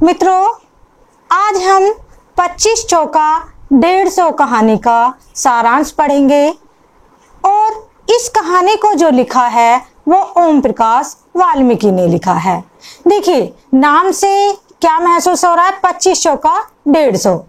मित्रों, आज हम 25 चौका 150 कहानी का सारांश पढ़ेंगे और इस कहानी को जो लिखा है वो ओम प्रकाश वाल्मीकि ने लिखा है। देखिए, नाम से क्या महसूस हो रहा है, 25 चौका 150।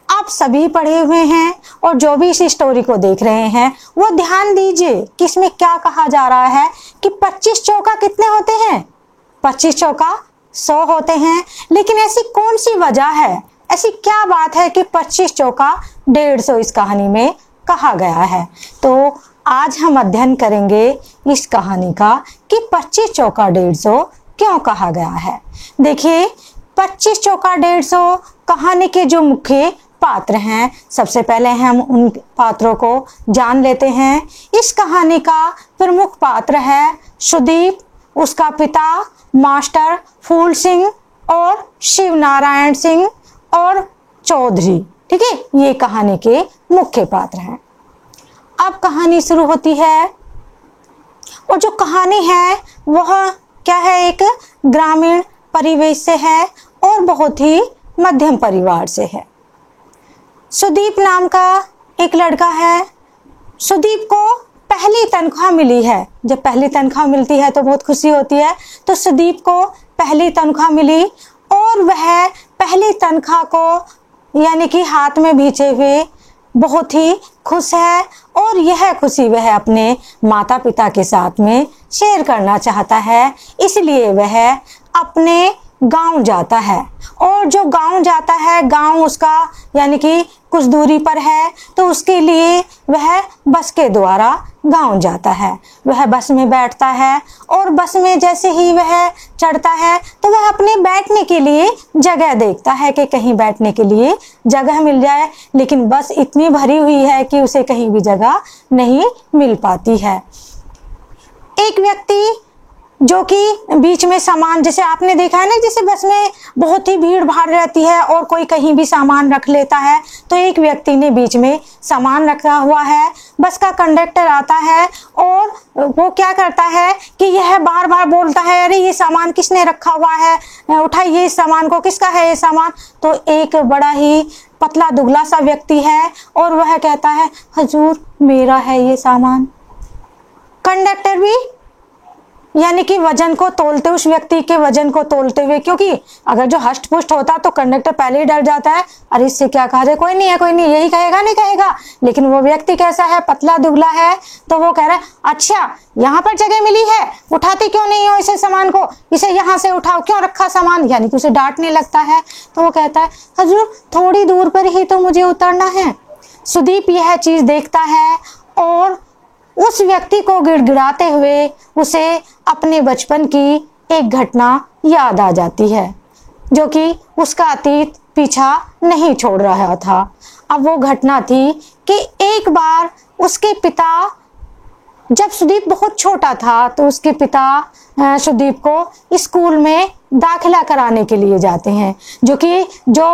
आप सभी पढ़े हुए हैं और जो भी इस स्टोरी को देख रहे हैं वो ध्यान दीजिए कि इसमें क्या कहा जा रहा है कि 25 चौका कितने होते हैं। 25 चौका 100 होते हैं। लेकिन ऐसी कौन सी वजह है, ऐसी क्या बात है कि 25 चौका 150 इस कहानी में कहा गया है। तो आज हम अध्ययन करेंगे इस कहानी का कि 25 चौका 150 क्यों कहा गया है। देखिए, 25 चौका 150 कहानी के जो मुख्य पात्र हैं, सबसे पहले हम उन पात्रों को जान लेते हैं। इस कहानी का प्रमुख पात्र है सुदीप, उसका पिता मास्टर फूल सिंह और शिव नारायण सिंह और चौधरी। ठीक है, ये कहानी के मुख्य पात्र हैं। अब कहानी शुरू होती है और जो कहानी है वह क्या है, एक ग्रामीण परिवेश से है और बहुत ही मध्यम परिवार से है। सुदीप नाम का एक लड़का है। सुदीप को पहली तनख्वाह मिली है। जब पहली तनख्वाह मिलती है तो बहुत खुशी होती है। तो सुदीप को पहली तनख्वाह मिली और वह पहली तनख्वाह को यानी कि हाथ में भींचे हुए बहुत ही खुश है और यह खुशी वह अपने माता पिता के साथ में शेयर करना चाहता है। इसलिए वह अपने गांव जाता है और जो गांव जाता है, गांव उसका यानी कि कुछ दूरी पर है, तो उसके लिए वह बस के द्वारा गांव जाता है। वह बस में बैठता है और बस में जैसे ही वह चढ़ता है तो वह अपने बैठने के लिए जगह देखता है कि कहीं बैठने के लिए जगह मिल जाए। लेकिन बस इतनी भरी हुई है कि उसे कहीं भी जगह नहीं मिल पाती है। एक व्यक्ति जो कि बीच में सामान, जैसे आपने देखा है ना, जैसे बस में बहुत ही भीड़ भाड़ रहती है और कोई कहीं भी सामान रख लेता है, तो एक व्यक्ति ने बीच में सामान रखा हुआ है। बस का कंडक्टर आता है और वो क्या करता है कि यह बार बार बोलता है, अरे ये सामान किसने रखा हुआ है, उठाइए इस सामान को, किसका है ये सामान। तो एक बड़ा ही पतला दुबला सा व्यक्ति है और वह कहता है, हजूर मेरा है ये सामान। कंडक्टर भी यानी कि वजन को तोलते, उस व्यक्ति के वजन को तोलते हुए, क्योंकि अगर जो हष्ट पुष्ट होता तो कंडक्टर पहले ही डर जाता है, अरे इससे क्या कहा जाए, कोई नहीं है, कोई नहीं, यही कहेगा, नहीं कहेगा। लेकिन वो व्यक्ति कैसा है, पतला दुबला है, तो वो कह रहा है, अच्छा यहाँ पर जगह मिली है, उठाते क्यों नहीं हो इसे सामान को, इसे यहाँ से उठाओ, क्यों रखा सामान, यानी कि उसे डांटने लगता है। तो वो कहता है, हजूर थोड़ी दूर पर ही तो मुझे उतरना है। सुदीप यह चीज देखता है और उस व्यक्ति को गिड़गिड़ाते हुए उसे अपने बचपन की एक घटना याद आ जाती है, जो कि उसका अतीत पीछा नहीं छोड़ रहा था। अब वो घटना थी कि एक बार उसके पिता, जब सुदीप बहुत छोटा था तो उसके पिता सुदीप को स्कूल में दाखिला कराने के लिए जाते हैं, जो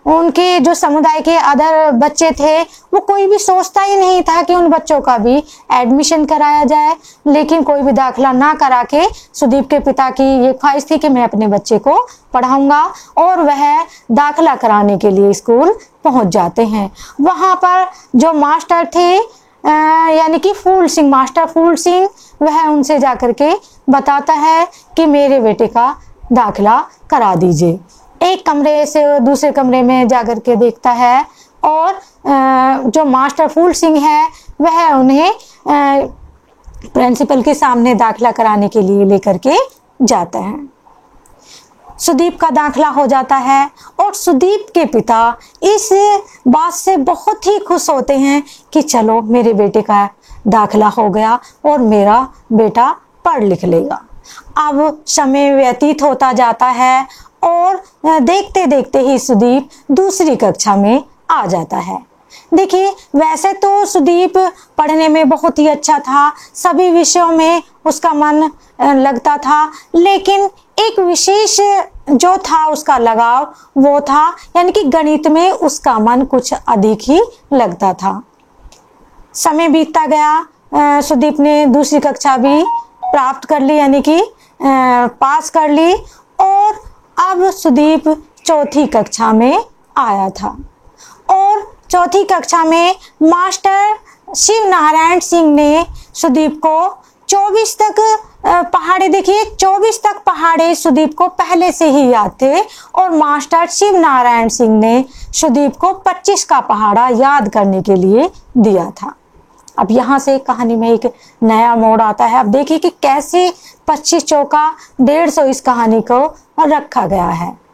उनके जो समुदाय के अदर बच्चे थे वो कोई भी सोचता ही नहीं था कि उन बच्चों का भी एडमिशन कराया जाए। लेकिन कोई भी दाखिला ना करा के सुदीप के पिता की ये ख्वाहिश थी कि मैं अपने बच्चे को पढ़ाऊंगा और वह दाखिला कराने के लिए स्कूल पहुंच जाते हैं। वहां पर जो मास्टर थे यानी कि फूल सिंह, मास्टर फूल सिंह, वह उनसे जाकर के बताता है कि मेरे बेटे का दाखिला करा दीजिए। एक कमरे से दूसरे कमरे में जाकर के देखता है और जो मास्टर फूल सिंह है वह उन्हें प्रिंसिपल के सामने दाखिला कराने के लिए लेकर के जाता है। सुदीप का दाखिला हो जाता है और सुदीप के पिता इस बात से बहुत ही खुश होते हैं कि चलो मेरे बेटे का दाखिला हो गया और मेरा बेटा पढ़ लिख लेगा। अब समय व्यतीत होता जाता है और देखते देखते ही सुदीप दूसरी कक्षा में आ जाता है। देखिए, वैसे तो सुदीप पढ़ने में बहुत ही अच्छा था, सभी विषयों में उसका मन लगता था, लेकिन एक विशेष जो था उसका लगाव वो था, यानी कि गणित में उसका मन कुछ अधिक ही लगता था। समय बीतता गया, सुदीप ने दूसरी कक्षा भी प्राप्त कर ली, यानी कि पास कर ली और अब सुदीप चौथी कक्षा में आया था और चौथी कक्षा में मास्टर शिव नारायण सिंह ने सुदीप को 24 तक पहाड़े, देखिए 24 तक पहाड़े सुदीप को पहले से ही याद थे और मास्टर शिव नारायण सिंह ने सुदीप को 25 का पहाड़ा याद करने के लिए दिया था। अब यहाँ से कहानी में एक नया मोड़ आता है। अब देखिए कि कैसे 25 चौका 150 इस कहानी को रखा गया है।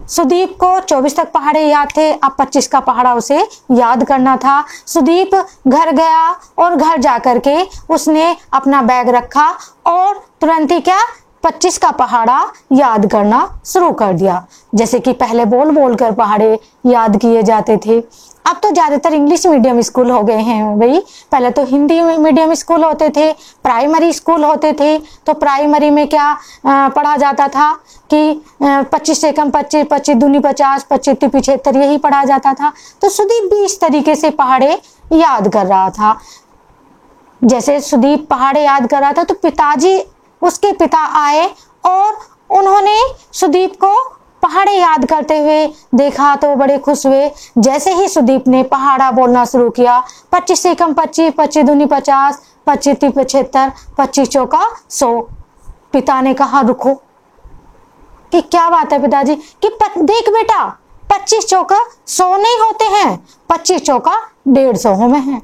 सुदीप को 24 तक पहाड़े याद थे, अब 25 का पहाड़ा उसे याद करना था। सुदीप घर गया और घर जाकर के उसने अपना बैग रखा और तुरंत ही क्या 25 का पहाड़ा याद करना शुरू कर दिया। जैसे कि पहले बोल बोल कर पहाड़े याद किए जाते थे, अब तो ज्यादातर इंग्लिश मीडियम स्कूल हो गए हैं भाई। पहले तो हिंदी मीडियम स्कूल होते थे, प्राइमरी स्कूल होते थे। तो प्राइमरी में क्या पढ़ा जाता था कि 25 से कम 25, 25 दूनी 50, 25 तिपी 76 यही पढ़ा जाता था। तो सुदीप भी इस तरीके से पहाड़े याद कर रहा था। जैसे सुदीप पहाड़े याद कर रहा था तो पिताजी, उसके पिता आए और उन्होंने सुदीप को पहाड़े याद करते हुए देखा तो बड़े खुश हुए। जैसे ही सुदीप ने पहाड़ा बोलना शुरू किया, 25 से कम 25, 25 दूनी 50, 25 तिपी 76, 25 चौका 100। पिता ने कहा रुको, कि क्या बात है पिताजी? कि देख बेटा 25 चौका 100 नहीं होते हैं, 25 चौका 150 में है।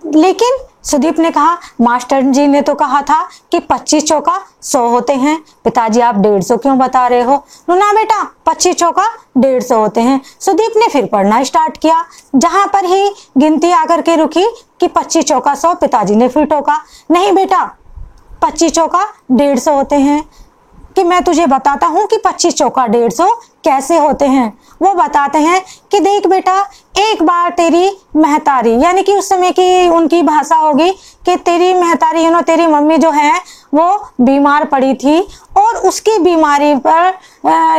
लेकिन सुदीप ने कहा मास्टर जी ने तो कहा था कि 25 चौका 100 होते हैं, पिताजी आप 150 क्यों बता रहे हो? ना बेटा 25 चौका 150 होते हैं। सुदीप ने फिर पढ़ना स्टार्ट किया, जहां पर ही गिनती आकर के रुकी कि 25 चौका 100, पिताजी ने फिर टोका नहीं बेटा 25 चौका 150 होते हैं। कि मैं तुझे बताता हूं कि 25 चौका 150 कैसे होते हैं। वो बताते हैं कि देख बेटा, एक बार तेरी महतारी, यानी कि उस समय की उनकी भाषा होगी कि तेरी महतारी तेरी मम्मी जो है वो बीमार पड़ी थी और उसकी बीमारी पर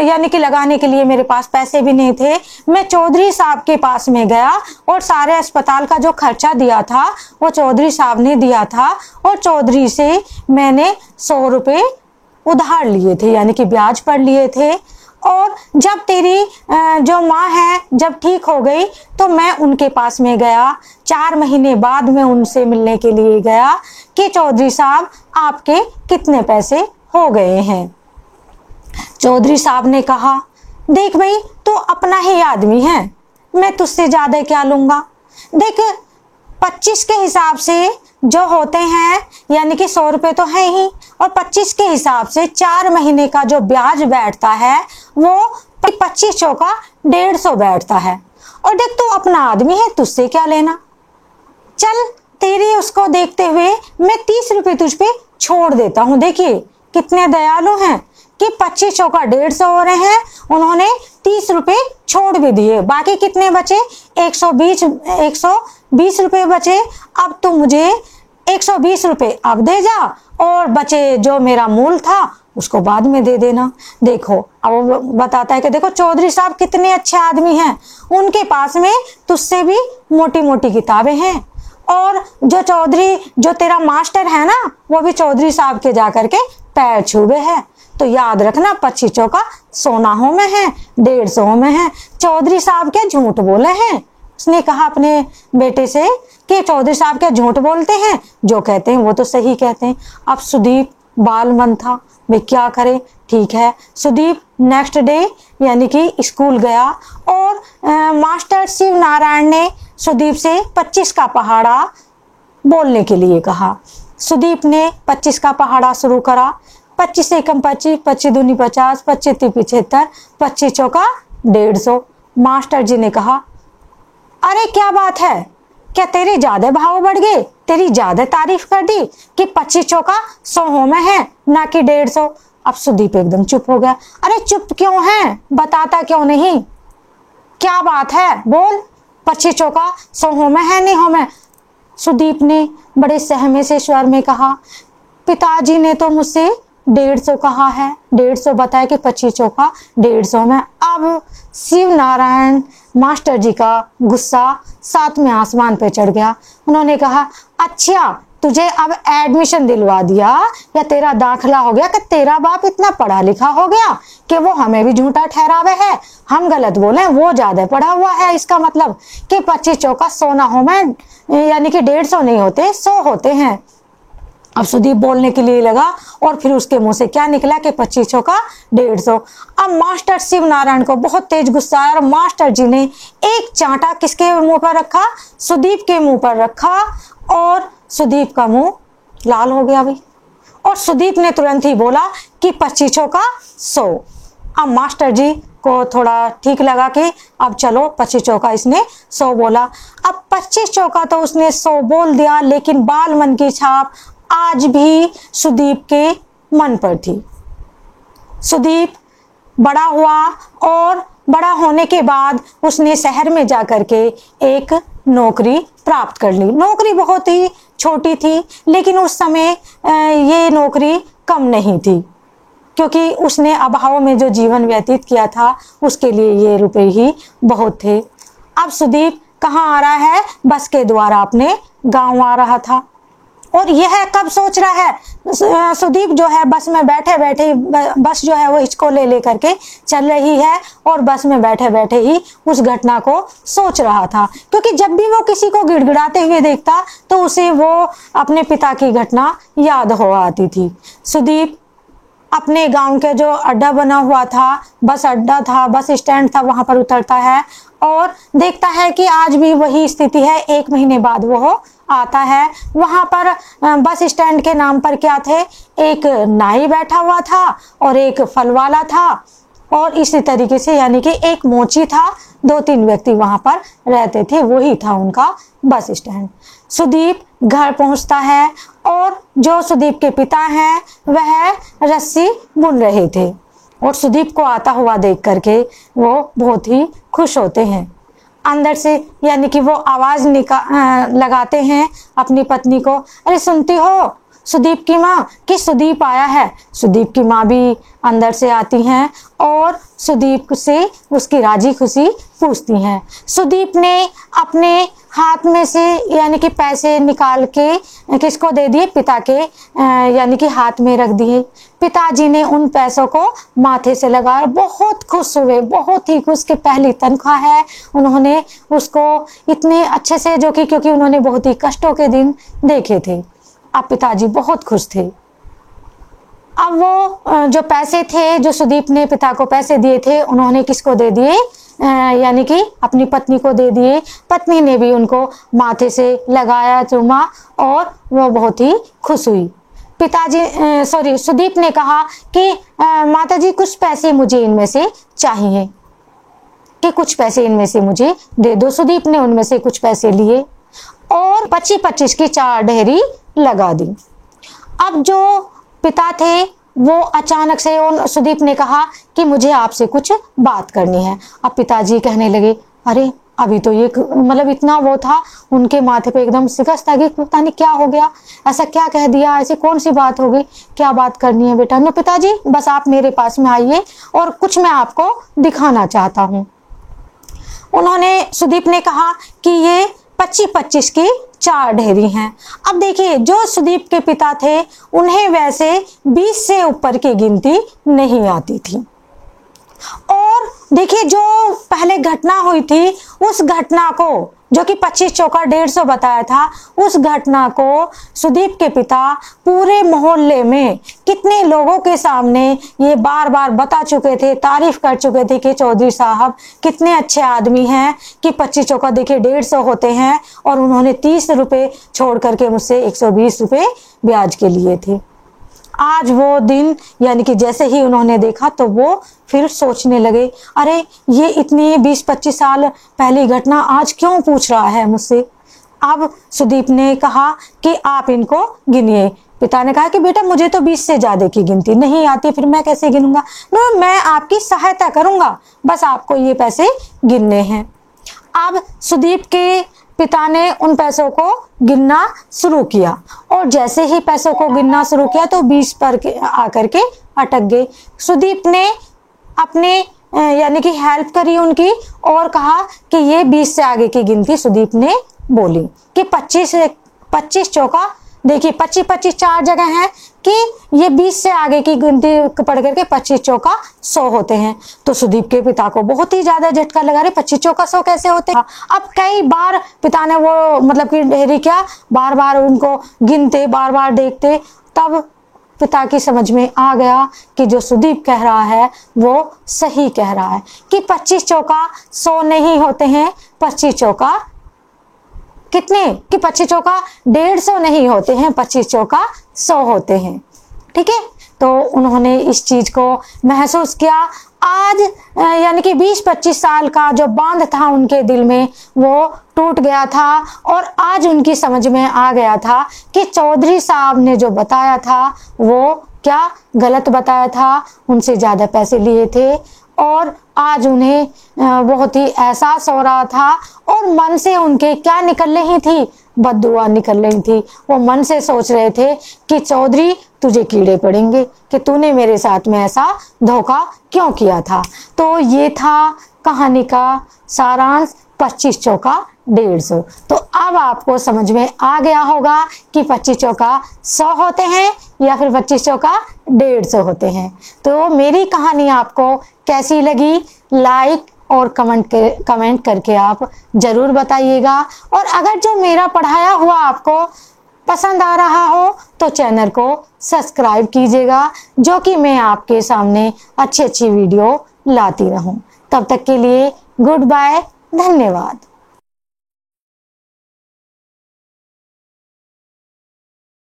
यानी कि लगाने के लिए मेरे पास पैसे भी नहीं थे। मैं चौधरी साहब के पास में गया और सारे अस्पताल का जो खर्चा दिया था वो चौधरी साहब ने दिया था और चौधरी से मैंने 100 रुपये उधार लिए थे, यानी कि ब्याज पर लिए थे। और जब तेरी जो माँ है जब ठीक हो गई तो मैं उनके पास में गया, 4 महीने बाद मैं उनसे मिलने के लिए गया कि चौधरी साहब आपके कितने पैसे हो गए हैं। चौधरी साहब ने कहा देख भाई तू अपना ही आदमी है, मैं तुझसे ज्यादा क्या लूंगा। देख 25 के हिसाब से जो होते हैं यानी कि 100 रुपये तो है ही, और 25 के हिसाब से 4 महीने का जो ब्याज बैठता है वो 25 चौका 150 बैठता है। और देख तू अपना आदमी है, तुझसे क्या लेना। चल तेरी उसको देखते हुए मैं 30 रुपये तुझ पे छोड़ देता हूँ। देखिए कितने दयालु हैं कि 25 चौका 150 हो रहे हैं, उन्होंने 30 रुपये छोड़ भी दिए। बाकी कितने बचे? 120 रुपये बचे। अब तू मुझे 120 रुपये अब दे जा और बचे जो मेरा मूल था उसको बाद में दे देना। देखो अब वो बताता है कि देखो चौधरी साहब कितने अच्छे आदमी हैं, उनके पास में तुझसे भी मोटी मोटी किताबें हैं और जो तेरा मास्टर है ना वो भी चौधरी साहब के जाकर के पैर छुए है। तो याद रखना 25 चौका 100 में है, 150 में है। चौधरी साहब क्या झूठ बोले हैं? उसने कहा अपने बेटे से कि चौधरी साहब क्या झूठ बोलते हैं, जो कहते हैं वो तो सही कहते हैं। अब सुदीप बाल मन था, वे क्या करे। ठीक है, सुदीप नेक्स्ट डे यानी कि स्कूल गया और मास्टर शिव नारायण ने सुदीप से 25 का पहाड़ा बोलने के लिए कहा। सुदीप ने 25 का पहाड़ा शुरू करा। 25 से कम 25, 25 दूनी 50, 25 तिपी 76, 25 चौका 150। मास्टर जी ने कहा अरे क्या बात है, क्या तेरे ज्यादा भाव बढ़ गए, तेरी ज्यादा तारीफ कर दी कि 25 चौका 100 में है ना कि 150। अब सुदीप एकदम चुप हो गया। अरे चुप क्यों है, बताता क्यों नहीं, क्या बात है बोल, 25 चौका 100 में है नहीं हो में। सुदीप ने बड़े सहमे से स्वर में कहा पिताजी ने तो मुझसे 150 कहा है, 150 बताया कि 25 चौका 150 में। अब शिव नारायण मास्टर जी का गुस्सा 7वें आसमान पे चढ़ गया। उन्होंने कहा अच्छा तुझे अब एडमिशन दिलवा दिया या तेरा दाखिला हो गया कि तेरा बाप इतना पढ़ा लिखा हो गया कि वो हमें भी झूठा ठहरावे है, हम गलत बोले वो ज्यादा पढ़ा हुआ है। इसका मतलब कि 25 चौका 100 ना हो में, यानी कि 150 नहीं होते 100 होते हैं। अब सुदीप बोलने के लिए लगा और फिर उसके मुंह से क्या निकला कि 25 चौका 150। अब मास्टर शिव नारायण को बहुत तेज गुस्सा आया और मास्टर जी ने एक चांटा किसके मुंह पर रखा, सुदीप के मुंह पर रखा और सुदीप का मुंह लाल हो गया भाई। और सुदीप ने तुरंत ही बोला कि 25 चौका 100। अब मास्टर जी को थोड़ा ठीक लगा कि अब चलो 25 चौका इसने 100 बोला। अब 25 चौका तो उसने 100 बोल दिया, लेकिन बाल मन की छाप आज भी सुदीप के मन पर थी। सुदीप बड़ा हुआ और बड़ा होने के बाद उसने शहर में जाकर के एक नौकरी प्राप्त कर ली। नौकरी बहुत ही छोटी थी, लेकिन उस समय ये नौकरी कम नहीं थी, क्योंकि उसने अभाव में जो जीवन व्यतीत किया था उसके लिए ये रुपए ही बहुत थे। अब सुदीप कहाँ आ रहा है, बस के द्वारा अपने गांव आ रहा था। और यह कब सोच रहा है, सुदीप जो है बस में बैठे बैठे, बस जो है वो इसको ले लेकर के चल रही है और बस में बैठे बैठे ही उस घटना को सोच रहा था, क्योंकि जब भी वो किसी को गिड़गिड़ाते हुए देखता तो उसे वो अपने पिता की घटना याद हो आती थी। सुदीप अपने गांव के जो अड्डा बना हुआ था, बस अड्डा था, बस स्टैंड था, वहां पर उतरता है और देखता है कि आज भी वही स्थिति है। 1 महीने बाद वो आता है। वहां पर बस स्टैंड के नाम पर क्या थे, एक नाई बैठा हुआ था और एक फल वाला था और इसी तरीके से, यानी कि एक मोची था, 2-3 व्यक्ति वहां पर रहते थे, वही था उनका बस स्टैंड। सुदीप घर पहुंचता है और जो सुदीप के पिता हैं वह रस्सी बुन रहे थे और सुदीप को आता हुआ देख करके वो बहुत ही खुश होते हैं अंदर से, यानी कि वो आवाज लगाते हैं अपनी पत्नी को, अरे सुनती हो सुदीप की माँ कि सुदीप आया है। सुदीप की माँ भी अंदर से आती हैं और सुदीप से उसकी राजी खुशी पूछती हैं। सुदीप ने अपने हाथ में से यानी कि पैसे निकाल के किसको दे दिए, पिता के यानी कि हाथ में रख दिए। पिताजी ने उन पैसों को माथे से लगाया, बहुत खुश हुए, बहुत ही खुश कि पहली तनख्वाह है। उन्होंने उसको इतने अच्छे से, जो कि क्योंकि उन्होंने बहुत ही कष्टों के दिन देखे थे। अब पिताजी बहुत खुश थे। अब वो जो पैसे थे, जो सुदीप ने पिता को पैसे दिए थे, उन्होंने किसको दे दिए, यानी कि अपनी पत्नी को दे दिए। पत्नी ने भी उनको माथे से लगाया, चूमा और वो बहुत ही खुश हुई। सुदीप ने कहा कि माताजी कुछ पैसे मुझे इनमें से चाहिए, कि कुछ पैसे इनमें से मुझे दे दो। सुदीप ने उनमें से कुछ पैसे लिए और 25-25 की 4 ढेरी लगा दी। अब जो पिता थे वो अचानक से, सुदीप ने कहा कि मुझे आपसे कुछ बात करनी है। अब पिताजी कहने लगे, अरे अभी तो ये मतलब इतना वो था, उनके माथे पे एकदम शिकस्त आ गई, पता नहीं क्या हो गया, ऐसा क्या कह दिया, ऐसी कौन सी बात हो गई, क्या बात करनी है बेटा। नो पिताजी, बस आप मेरे पास में आइए और कुछ मैं आपको दिखाना चाहता हूँ। उन्होंने, सुदीप ने कहा कि ये 25-25 की 4 ढेरी हैं। अब देखिए, जो सुदीप के पिता थे उन्हें वैसे 20 से ऊपर की गिनती नहीं आती थी। और देखिए, जो पहले घटना हुई थी उस घटना को, जो कि 25 चौका 150 बताया था, उस घटना को सुदीप के पिता पूरे मोहल्ले में कितने लोगों के सामने ये बार बार बता चुके थे, तारीफ कर चुके थे कि चौधरी साहब कितने अच्छे आदमी हैं, कि 25 चौका देखिए 150 होते हैं और उन्होंने 30 रुपए छोड़ करके मुझसे 120 रुपए ब्याज के लिए थे। आज वो दिन, यानी कि जैसे ही उन्होंने देखा तो वो फिर सोचने लगे, अरे ये इतनी 20-25 साल पहली घटना आज क्यों पूछ रहा है मुझसे। अब सुदीप ने कहा कि आप इनको गिनिए। पिता ने कहा कि बेटा मुझे तो 20 से ज्यादा की गिनती नहीं आती, फिर मैं कैसे गिनूंगा। नो, मैं आपकी सहायता करूंगा, बस आपको ये पैसे गिनने हैं। अब सुदीप के पिता ने उन पैसों को गिनना शुरू किया और जैसे ही पैसों को गिनना शुरू किया तो 20 पर आकर के अटक गए। सुदीप ने अपने यानी कि हेल्प करी उनकी और कहा कि ये 20 से आगे की गिनती सुदीप ने बोली कि 25 चौका देखिए 25-25 चार जगह है कि ये 20 से आगे की गिनती पढ़ करके 25 चौका 100 होते हैं। तो सुदीप के पिता को बहुत ही ज्यादा झटका लगा, रहे 25 चौका 100 कैसे होते हैं। अब कई बार पिता ने वो मतलब कि ढेरी क्या बार बार उनको गिनते, बार बार देखते, तब पिता की समझ में आ गया कि जो सुदीप कह रहा है वो सही कह रहा है कि 25 चौका 100 नहीं होते हैं, 25 चौका कितने कि 25 चौका 150 नहीं होते हैं, 25 चौका 100 होते हैं। ठीक है, तो उन्होंने इस चीज को महसूस किया। आज यानी कि 20-25 साल का जो बांध था उनके दिल में वो टूट गया था और आज उनकी समझ में आ गया था कि चौधरी साहब ने जो बताया था वो क्या गलत बताया था, उनसे ज्यादा पैसे लिए थे और आज उन्हें बहुत ही एहसास हो रहा था और मन से उनके क्या निकल रही थी, बद्दुआ निकल रही थी। वो मन से सोच रहे थे कि चौधरी तुझे कीड़े पड़ेंगे कि तूने मेरे साथ में ऐसा धोखा क्यों किया था। तो ये था कहानी का सारांश 25 चौका 150। तो अब आपको समझ में आ गया होगा कि 25 चौका 100 होते हैं या फिर 25 चौका 150 होते हैं। तो मेरी कहानी आपको कैसी लगी, लाइक और कमेंट करके आप जरूर बताइएगा। और अगर जो मेरा पढ़ाया हुआ आपको पसंद आ रहा हो तो चैनल को सब्सक्राइब कीजिएगा, जो कि मैं आपके सामने अच्छी वीडियो लाती रहूं। तब तक के लिए गुड बाय, धन्यवाद।